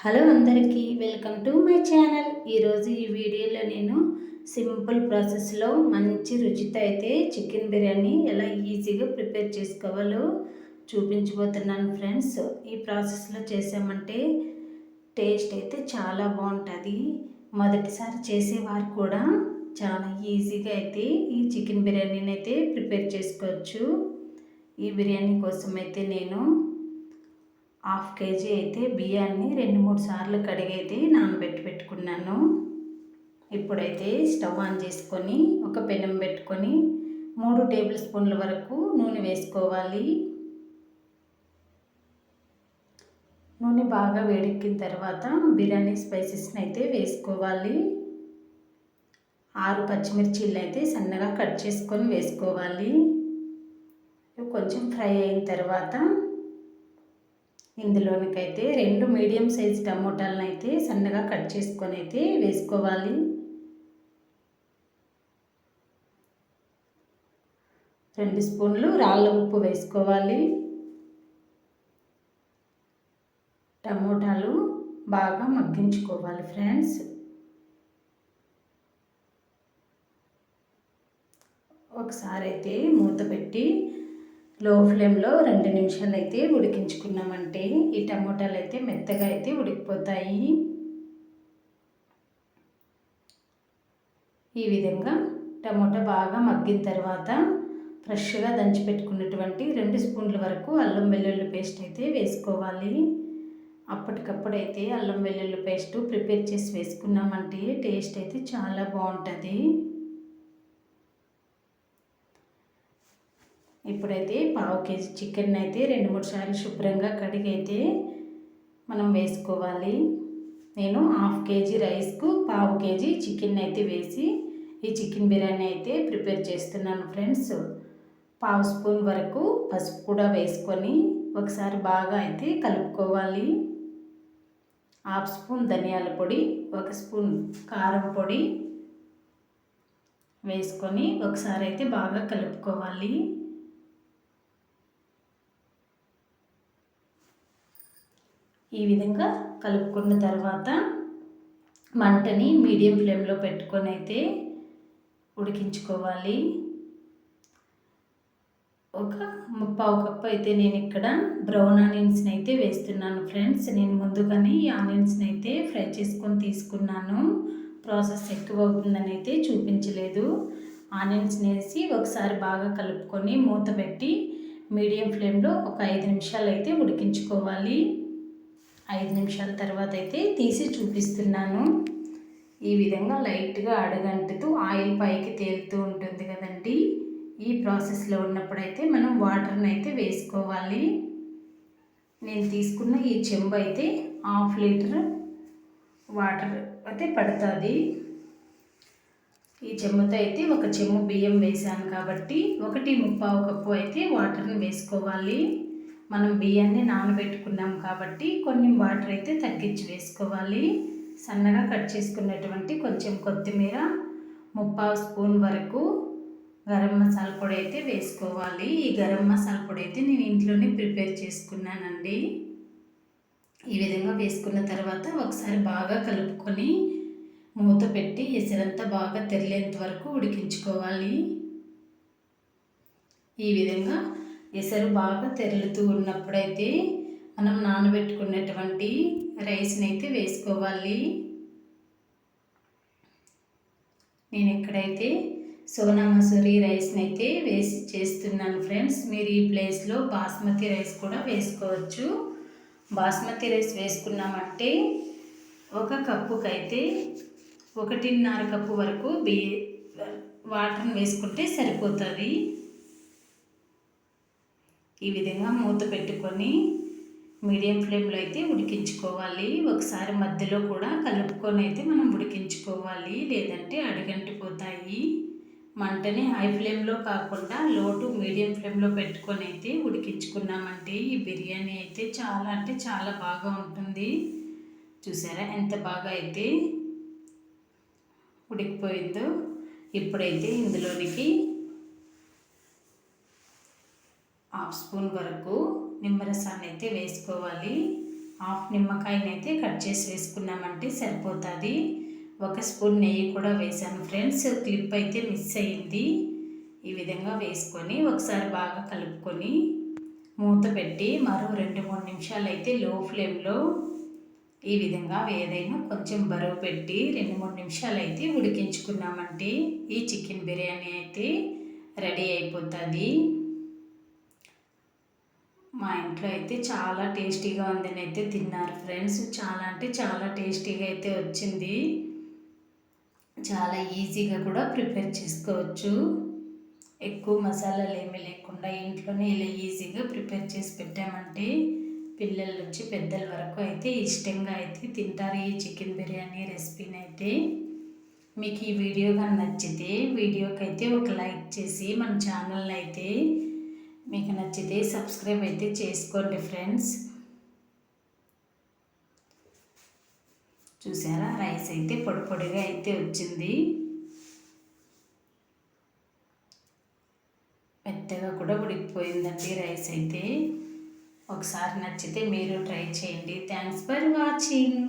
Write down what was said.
Hello అందరికీ welcome to my channel. ఈరోజు ఈ వీడియోలో నేను సింపుల్ ప్రాసెస్లో మంచి రుచితో అయితే చికెన్ బిర్యానీ ఎలా ఈజీగా ప్రిపేర్ చేసుకోవాలో చూపించబోతున్నాను ఫ్రెండ్స్. ఈ ప్రాసెస్లో చేసామంటే టేస్ట్ అయితే చాలా బాగుంటుంది. మొదటిసారి చేసేవారు కూడా చాలా ఈజీగా అయితే ఈ చికెన్ బిర్యానీని అయితే ప్రిపేర్ చేసుకోవచ్చు. ఈ బిర్యానీ కోసం అయితే నేను 1/2 కేజీ అయితే బియ్యాన్ని 2-3 సార్లు కడిగైతే పెట్టుకున్నాను. ఇప్పుడైతే స్టవ్ ఆన్ చేసుకొని ఒక పెనం పెట్టుకొని 3 టేబుల్ స్పూన్ల వరకు నూనె వేసుకోవాలి. నూనె బాగా వేడెక్కిన తర్వాత బిర్యానీ స్పైసెస్ని అయితే వేసుకోవాలి. 6 పచ్చిమిర్చీలు అయితే సన్నగా కట్ చేసుకొని వేసుకోవాలి. కొంచెం ఫ్రై అయిన తర్వాత ఇందులోనికైతే 2 మీడియం సైజ్ టమోటాలను అయితే సన్నగా కట్ చేసుకొని అయితే వేసుకోవాలి. 2 స్పూన్లు రాళ్ళ ఉప్పు వేసుకోవాలి. టమోటాలు బాగా మగ్గించుకోవాలి ఫ్రెండ్స్. ఒకసారి అయితే మూత పెట్టి లో ఫ్లేమ్లో 2 నిమిషాలు అయితే ఉడికించుకున్నామంటే ఈ టమోటాలు అయితే మెత్తగా అయితే ఉడికిపోతాయి. ఈ విధంగా టమోటా బాగా మగ్గిన తర్వాత ఫ్రెష్గా దంచి పెట్టుకున్నటువంటి 2 స్పూన్ల వరకు అల్లం వెల్లుల్లి పేస్ట్ అయితే వేసుకోవాలి. అప్పటికప్పుడైతే అల్లం వెల్లుల్లి పేస్ట్ ప్రిపేర్ చేసి వేసుకున్నామంటే టేస్ట్ అయితే చాలా బాగుంటుంది. ఇప్పుడైతే 1/2 కేజీ చికెన్ అయితే 2-3 సార్లు శుభ్రంగా కడిగి అయితే మనం వేసుకోవాలి. నేను 1/2 కేజీ రైస్కు 1/2 కేజీ చికెన్ అయితే వేసి ఈ చికెన్ బిర్యానీ అయితే ప్రిపేర్ చేస్తున్నాను ఫ్రెండ్స్. 1/2 స్పూన్ వరకు పసుపు కూడా వేసుకొని ఒకసారి బాగా అయితే కలుపుకోవాలి. 1/2 స్పూన్ ధనియాల పొడి, 1 స్పూన్ కారం పొడి వేసుకొని ఒకసారి అయితే బాగా కలుపుకోవాలి. ఈ విధంగా కలుపుకున్న తర్వాత మంటని మీడియం ఫ్లేమ్లో పెట్టుకొని అయితే ఉడికించుకోవాలి. ఒక 1/4 కప్పు అయితే నేను ఇక్కడ బ్రౌన్ ఆనియన్స్ని అయితే వేస్తున్నాను ఫ్రెండ్స్. నేను ముందుగానే ఈ ఆనియన్స్ని అయితే ఫ్రై చేసుకొని తీసుకున్నాను. ప్రాసెస్ ఎక్కువ అవుతుందని అయితే చూపించలేదు. ఆనియన్స్ని వేసి ఒకసారి బాగా కలుపుకొని మూత పెట్టి మీడియం ఫ్లేమ్లో ఒక 5 నిమిషాలు అయితే ఉడికించుకోవాలి. 5 నిమిషాల తర్వాత అయితే తీసి చూపిస్తున్నాను. ఈ విధంగా లైట్గా అడుగంటుతూ ఆయిల్ పైకి తేలుతూ ఉంటుంది కదండి. ఈ ప్రాసెస్లో ఉన్నప్పుడైతే మనం వాటర్ని అయితే వేసుకోవాలి. నేను తీసుకున్న ఈ చెంబు అయితే 1/2 లీటర్ వాటర్ అయితే పడుతుంది. ఈ చెంబుతో అయితే ఒక చెంబు బియ్యం వేసాను కాబట్టి 1.25 కప్పు అయితే వాటర్ని వేసుకోవాలి. మనం బియ్యాన్ని నానబెట్టుకున్నాం కాబట్టి కొన్ని వాటర్ అయితే తగ్గించి వేసుకోవాలి. సన్నగా కట్ చేసుకున్నటువంటి కొంచెం కొత్తిమీర, 1/2 స్పూన్ వరకు గరం మసాలా పొడి అయితే వేసుకోవాలి. ఈ గరం మసాలా పొడి అయితే నేను ఇంట్లోనే ప్రిపేర్ చేసుకున్నానండి. ఈ విధంగా వేసుకున్న తర్వాత ఒకసారి బాగా కలుపుకొని మూత పెట్టి ఎసరంతా బాగా తెరిలేంత వరకు ఉడికించుకోవాలి. ఈ విధంగా ఎసరు బాగా తెరులుతూ ఉన్నప్పుడైతే మనం నానబెట్టుకున్నటువంటి రైస్ని అయితే వేసుకోవాలి. నేను ఇక్కడైతే సోనా మసూరి రైస్ని అయితే వేసి చేస్తున్నాను ఫ్రెండ్స్. మీరు ఈ ప్లేస్లో బాస్మతి రైస్ కూడా వేసుకోవచ్చు. బాస్మతి రైస్ వేసుకున్నామంటే 1 కప్పుకైతే 1.5 కప్పు వరకు వాటర్ని వేసుకుంటే సరిపోతుంది. ఈ విధంగా మూత పెట్టుకొని మీడియం ఫ్లేమ్లో అయితే ఉడికించుకోవాలి. ఒకసారి మధ్యలో కూడా కలుపుకొని అయితే మనం ఉడికించుకోవాలి, లేదంటే అడుగంటిపోతాయి. మంటని హై ఫ్లేమ్లో కాకుండా లో టు మీడియం ఫ్లేమ్లో పెట్టుకొని అయితే ఉడికించుకున్నామంటే ఈ బిర్యానీ అయితే చాలా అంటే చాలా బాగా ఉంటుంది. చూసారా ఎంత బాగా అయితే ఉడికిపోయిందో. ఇప్పుడైతే ఇందులోనికి 1/2 స్పూన్ వరకు నిమ్మరసాన్ని అయితే వేసుకోవాలి. హాఫ్ నిమ్మకాయని అయితే కట్ చేసి వేసుకున్నామంటే సరిపోతుంది. 1 స్పూన్ నెయ్యి కూడా వేసాను ఫ్రెండ్స్. క్లిప్ అయితే మిస్ అయ్యింది. ఈ విధంగా వేసుకొని ఒకసారి బాగా కలుపుకొని మూత పెట్టి మరో 2-3 నిమిషాలు అయితే లో ఫ్లేమ్లో ఈ విధంగా ఏదైనా కొంచెం బరువు పెట్టి 2-3 నిమిషాలు అయితే ఉడికించుకున్నామంటే ఈ చికెన్ బిర్యానీ అయితే రెడీ అయిపోతుంది. మా ఇంట్లో అయితే చాలా టేస్టీగా ఉందని అయితే తిన్నారు ఫ్రెండ్స్. చాలా అంటే చాలా టేస్టీగా అయితే వచ్చింది. చాలా ఈజీగా కూడా ప్రిపేర్ చేసుకోవచ్చు. ఎక్కువ మసాలాలు ఏమీ లేకుండా ఇంట్లోనే ఇలా ఈజీగా ప్రిపేర్ చేసి పెట్టామంటే పిల్లల నుంచి పెద్దల వరకు అయితే ఇష్టంగా అయితే తింటారు ఈ చికెన్ బిర్యానీ రెసిపీని అయితే. మీకు ఈ వీడియో కానీ నచ్చితే వీడియోకి అయితే ఒక లైక్ చేసి మన ఛానల్ని అయితే మీకు నచ్చితే సబ్స్క్రైబ్ అయితే చేసుకోండి ఫ్రెండ్స్. చూసారా రైస్ అయితే పొడి పొడిగా అయితే వచ్చింది. మెత్తగా కూడా ఉడికిపోయిందండి రైస్ అయితే. ఒకసారి నచ్చితే మీరు ట్రై చేయండి. Thanks for watching.